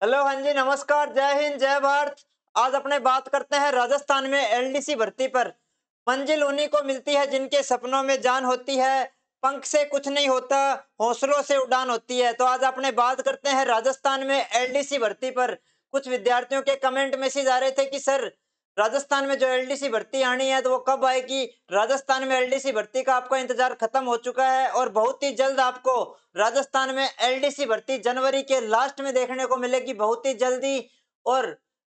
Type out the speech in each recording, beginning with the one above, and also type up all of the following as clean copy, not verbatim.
Hello, हाँ जी, नमस्कार, जय हिंद, जय भारत। आज अपने बात करते हैं राजस्थान में एलडीसी भर्ती पर। मंजिल उन्हीं को मिलती है जिनके सपनों में जान होती है। पंख से कुछ नहीं होता, हौसलों से उड़ान होती है। तो आज अपने बात करते हैं राजस्थान में एलडीसी भर्ती पर। कुछ विद्यार्थियों के कमेंट मैसेज आ रहे थे कि सर, राजस्थान में जो एलडीसी भर्ती आनी है तो वो कब आएगी। राजस्थान में एलडीसी भर्ती का आपका इंतजार खत्म हो चुका है और बहुत ही जल्द आपको राजस्थान में एलडीसी भर्ती जनवरी के लास्ट में देखने को मिलेगी, बहुत ही जल्दी। और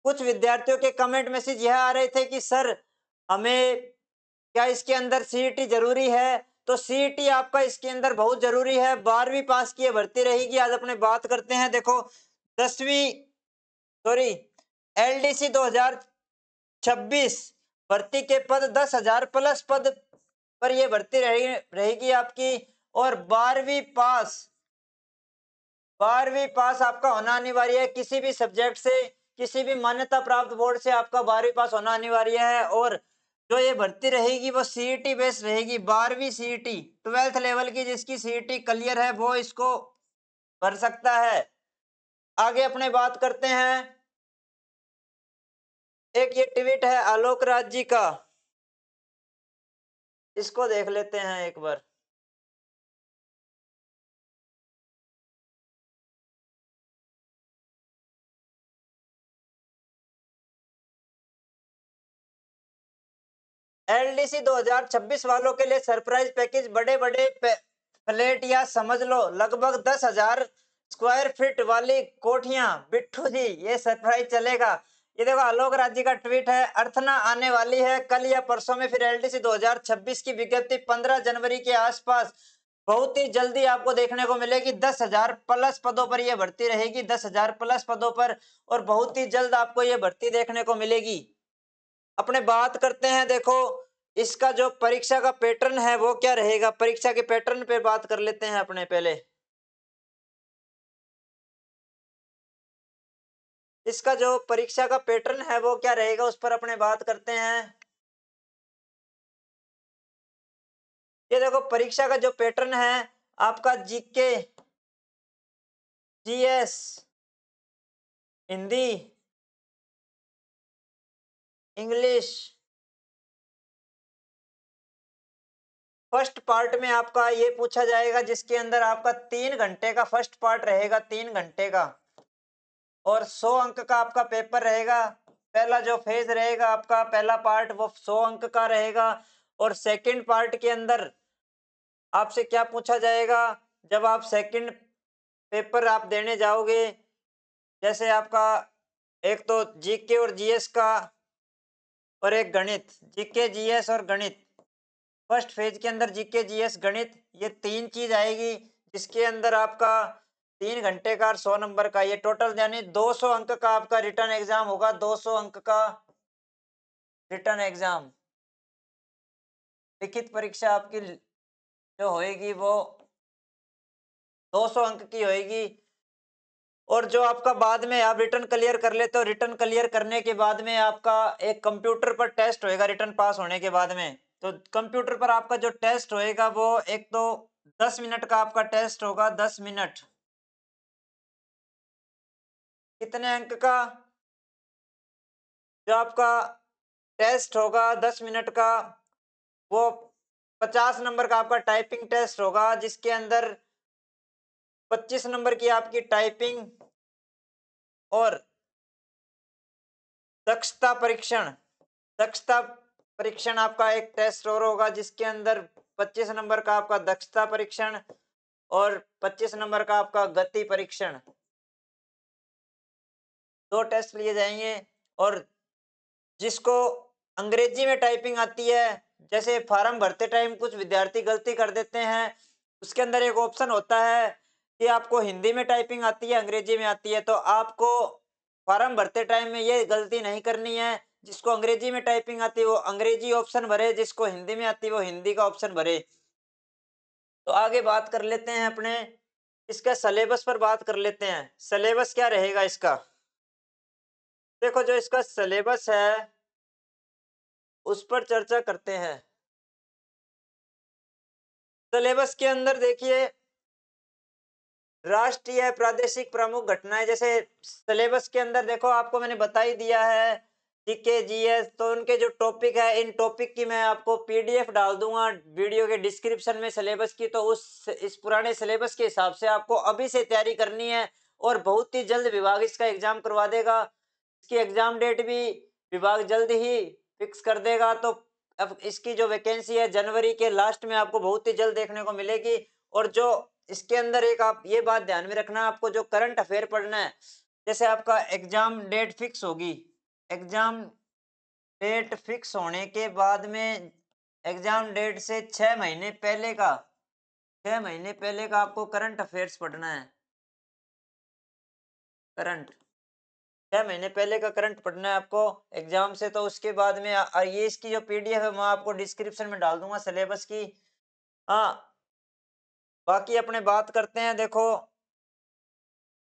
कुछ विद्यार्थियों के कमेंट मैसेज यह आ रहे थे कि सर, हमें क्या इसके अंदर सीईटी जरूरी है। तो सीईटी आपका इसके अंदर बहुत जरूरी है, 12वीं पास की ये भर्ती रहेगी। आज अपने बात करते हैं, देखो, 10वीं, सॉरी, एलडीसी 2026 भर्ती के पद 10,000 प्लस पद पर यह भर्ती रहेगी आपकी। और 12वीं पास आपका होना अनिवार्य है, किसी भी सब्जेक्ट से, किसी भी मान्यता प्राप्त बोर्ड से आपका 12वीं पास होना अनिवार्य है। और जो ये भर्ती रहेगी वो सीईटी बेस्ड रहेगी, 12वीं सीईटी, 12th लेवल की जिसकी सीईटी क्लियर है वो इसको भर सकता है। आगे अपने बात करते हैं, एक ये ट्वीट है आलोक राज जी का, इसको देख लेते हैं एक बार। एलडीसी 2026 वालों के लिए सरप्राइज पैकेज, बड़े बड़े फ्लैट या समझ लो लगभग 10,000 स्क्वायर फीट वाली कोठियां। बिट्ठू जी, ये सरप्राइज चलेगा। ये देखो आलोक राज जी का ट्वीट है, अर्थना आने वाली है कल या परसों में। फिर एलडीसी 2026 की विज्ञप्ति 15 जनवरी के आसपास बहुत ही जल्दी आपको देखने को मिलेगी। 10,000 प्लस पदों पर यह भर्ती रहेगी, 10,000 प्लस पदों पर, और बहुत ही जल्द आपको यह भर्ती देखने को मिलेगी। अपने बात करते हैं, देखो, इसका जो परीक्षा का पैटर्न है वो क्या रहेगा। परीक्षा के पैटर्न पे बात कर लेते हैं अपने पहले। इसका जो परीक्षा का पैटर्न है वो क्या रहेगा उस पर अपने बात करते हैं। ये देखो, परीक्षा का जो पैटर्न है आपका, GK, GS, Hindi, English. First part में आपका ये पूछा जाएगा जिसके अंदर आपका 3 घंटे का फर्स्ट पार्ट रहेगा, 3 घंटे का, और 100 अंक का आपका पेपर रहेगा। पहला जो फेज रहेगा आपका, पहला पार्ट, वो 100 अंक का रहेगा। और सेकंड पार्ट के अंदर आपसे क्या पूछा जाएगा जब आप सेकंड पेपर आप देने जाओगे। जैसे आपका एक तो जीके और जीएस का, और एक गणित, जीके, जीएस और गणित। फर्स्ट फेज के अंदर जीके, जीएस, गणित, ये 3 चीज आएगी जिसके अंदर आपका 3 घंटे का और 100 नंबर का, ये टोटल यानी 200 अंक का आपका रिटर्न एग्जाम होगा। 200 अंक का रिटर्न एग्जाम, लिखित परीक्षा आपकी जो होएगी वो 200 अंक की होएगी। और जो आपका बाद में आप रिटर्न क्लियर कर लेते हो, रिटर्न क्लियर करने के बाद में आपका एक कंप्यूटर पर टेस्ट होएगा रिटर्न पास होने के बाद में। तो कंप्यूटर पर आपका जो टेस्ट होएगा वो एक तो 10 मिनट का आपका टेस्ट होगा, 10 मिनट। कितने अंक का जो आपका टेस्ट होगा 10 मिनट का, वो 50 नंबर का आपका टाइपिंग टेस्ट होगा जिसके अंदर 25 नंबर की आपकी टाइपिंग और दक्षता परीक्षण, दक्षता परीक्षण आपका एक टेस्ट और होगा जिसके अंदर 25 नंबर का आपका दक्षता परीक्षण और 25 नंबर का आपका गति परीक्षण, 2 टेस्ट लिए जाएंगे। और जिसको अंग्रेजी में टाइपिंग आती है, जैसे फॉर्म भरते टाइम कुछ विद्यार्थी गलती कर देते हैं, उसके अंदर एक ऑप्शन होता है कि आपको हिंदी में टाइपिंग आती है, अंग्रेजी में आती है। तो आपको फॉर्म भरते टाइम में ये गलती नहीं करनी है। जिसको अंग्रेजी में टाइपिंग आती है वो अंग्रेजी ऑप्शन भरे, जिसको हिंदी में आती है वो हिंदी का ऑप्शन भरे। तो आगे बात कर लेते हैं अपने इसका सिलेबस पर बात कर लेते हैं। सिलेबस क्या रहेगा इसका। देखो, जो इसका सिलेबस है उस पर चर्चा करते हैं। सिलेबस के अंदर देखिए, राष्ट्रीय प्रादेशिक प्रमुख घटनाएं, जैसे सिलेबस के अंदर देखो आपको मैंने बता ही दिया है जीके जीएस, तो उनके जो टॉपिक है, इन टॉपिक की मैं आपको पीडीएफ डाल दूंगा वीडियो के डिस्क्रिप्शन में सिलेबस की, तो उस इस पुराने सिलेबस के हिसाब से आपको अभी से तैयारी करनी है और बहुत ही जल्द विभाग इसका एग्जाम करवा देगा। इसकी एग्जाम डेट भी विभाग जल्द ही फिक्स कर देगा। तो अब इसकी जो वैकेंसी है जनवरी के लास्ट में आपको बहुत ही जल्द देखने को मिलेगी। और जो इसके अंदर एक आप ये बात ध्यान में रखना, आपको जो करंट अफेयर पढ़ना है, जैसे आपका एग्जाम डेट फिक्स होगी, एग्जाम डेट फिक्स होने के बाद में एग्जाम डेट से 6 महीने पहले का, 6 महीने पहले का आपको करंट अफेयर्स पढ़ना है। करंट 6 महीने पहले का करंट पढ़ना है आपको एग्जाम से। तो उसके बाद में ये इसकी जो पीडीएफ है मैं आपको डिस्क्रिप्शन में डाल दूंगा सिलेबस की। हाँ, बाकी अपने बात करते हैं। देखो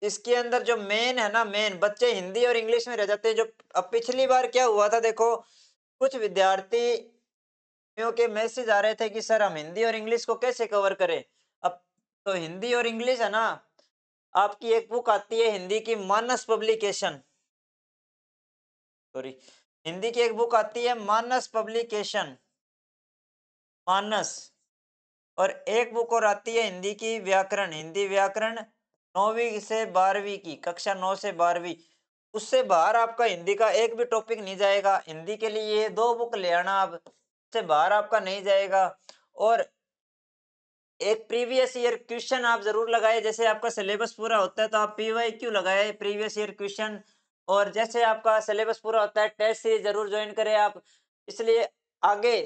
इसके अंदर जो मेन है ना, मेन बच्चे हिंदी और इंग्लिश में रह जाते हैं। जो अब पिछली बार क्या हुआ था, देखो कुछ विद्यार्थियों के मैसेज आ रहे थे कि सर हम हिंदी और इंग्लिश को कैसे कवर करें। अब तो हिंदी और इंग्लिश है ना, आपकी एक बुक आती है हिंदी की, मानस पब्लिकेशन, सॉरी, हिंदी की एक बुक आती है मानस पब्लिकेशन, मानस। और एक बुक और आती है हिंदी की व्याकरण, हिंदी व्याकरण 9वीं से 12वीं की, कक्षा 9 से 12वीं। उससे बाहर आपका हिंदी का एक भी टॉपिक नहीं जाएगा। हिंदी के लिए ये दो बुक ले आना, आप उससे बाहर आपका नहीं जाएगा। और एक प्रीवियस ईयर क्वेश्चन आप जरूर लगाए। जैसे आपका सिलेबस पूरा होता है तो आप पीवाईक्यू लगाए, प्रीवियस ईयर क्वेश्चन। और जैसे आपका सिलेबस पूरा होता है टेस्ट सीरीज जरूर ज्वाइन करें आप। इसलिए आगे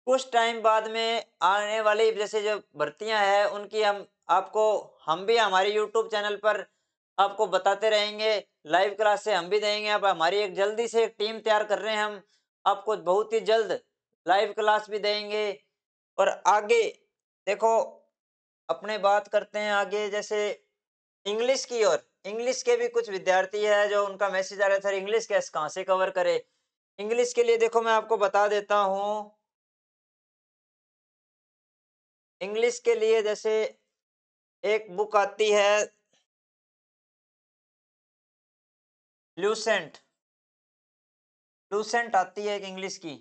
कुछ टाइम बाद में आने वाली जैसे जो भर्तियां हैं उनकी हम भी हमारे यूट्यूब चैनल पर आपको बताते रहेंगे। लाइव क्लास से हम भी देंगे। अब हमारी एक जल्दी से एक टीम तैयार कर रहे हैं हम, आपको बहुत ही जल्द लाइव क्लास भी देंगे। और आगे देखो अपने बात करते हैं आगे, जैसे इंग्लिश की। और इंग्लिश के भी कुछ विद्यार्थी है जो उनका मैसेज आ रहा था इंग्लिश कैसे कहाँ से कवर करे। इंग्लिश के लिए देखो मैं आपको बता देता हूँ। इंग्लिश के लिए जैसे एक बुक आती है ल्यूसेंट, लूसेंट आती है एक इंग्लिश की।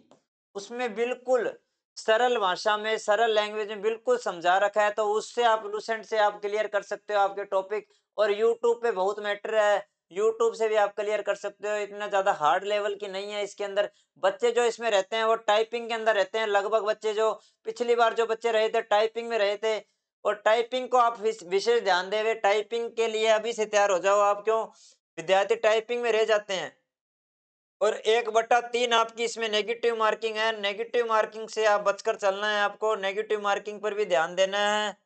उसमें बिल्कुल सरल भाषा में, सरल लैंग्वेज में बिल्कुल समझा रखा है। तो उससे आप लूसेंट से आप क्लियर कर सकते हो आपके टॉपिक। और यूट्यूब पे बहुत मैटर है, यूट्यूब से भी आप क्लियर कर सकते हो। इतना ज्यादा हार्ड लेवल की नहीं है इसके अंदर। बच्चे जो इसमें रहते हैं वो टाइपिंग के अंदर रहते हैं लगभग। बच्चे जो पिछली बार जो बच्चे रहे थे टाइपिंग में रहे थे। और टाइपिंग को आप विशेष ध्यान देवे, टाइपिंग के लिए अभी से तैयार हो जाओ आप। क्यों विद्यार्थी टाइपिंग में रह जाते हैं। और 1/3 आपकी इसमें नेगेटिव मार्किंग है। नेगेटिव मार्किंग से आप बचकर चलना है, आपको नेगेटिव मार्किंग पर भी ध्यान देना है।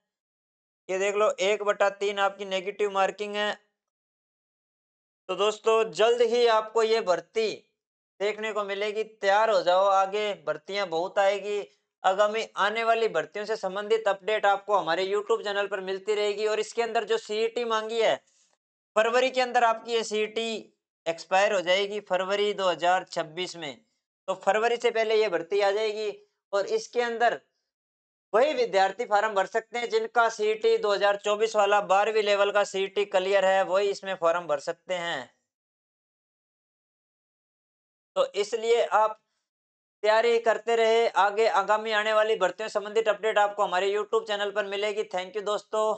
ये देख लो 1/3 आपकी नेगेटिव मार्किंग है। तो दोस्तों जल्द ही आपको ये भर्ती देखने को मिलेगी। तैयार हो जाओ, आगे भर्तियां बहुत आएगी। आगामी आने वाली भर्तियों से संबंधित अपडेट आपको हमारे यूट्यूब चैनल पर मिलती रहेगी। और इसके अंदर जो सीईटी मांगी है, फरवरी के अंदर आपकी ये सीईटी एक्सपायर हो जाएगी, फरवरी 2026 में। तो फरवरी से पहले ये भर्ती आ जाएगी। और इसके अंदर वही विद्यार्थी फार्म भर सकते हैं जिनका सीईटी 2024 वाला 12वीं लेवल का सीईटी क्लियर है, वही इसमें फॉर्म भर सकते हैं। तो इसलिए आप तैयारी करते रहे। आगे आगामी आने वाली भर्तियों संबंधित अपडेट आपको हमारे यूट्यूब चैनल पर मिलेगी। थैंक यू दोस्तों।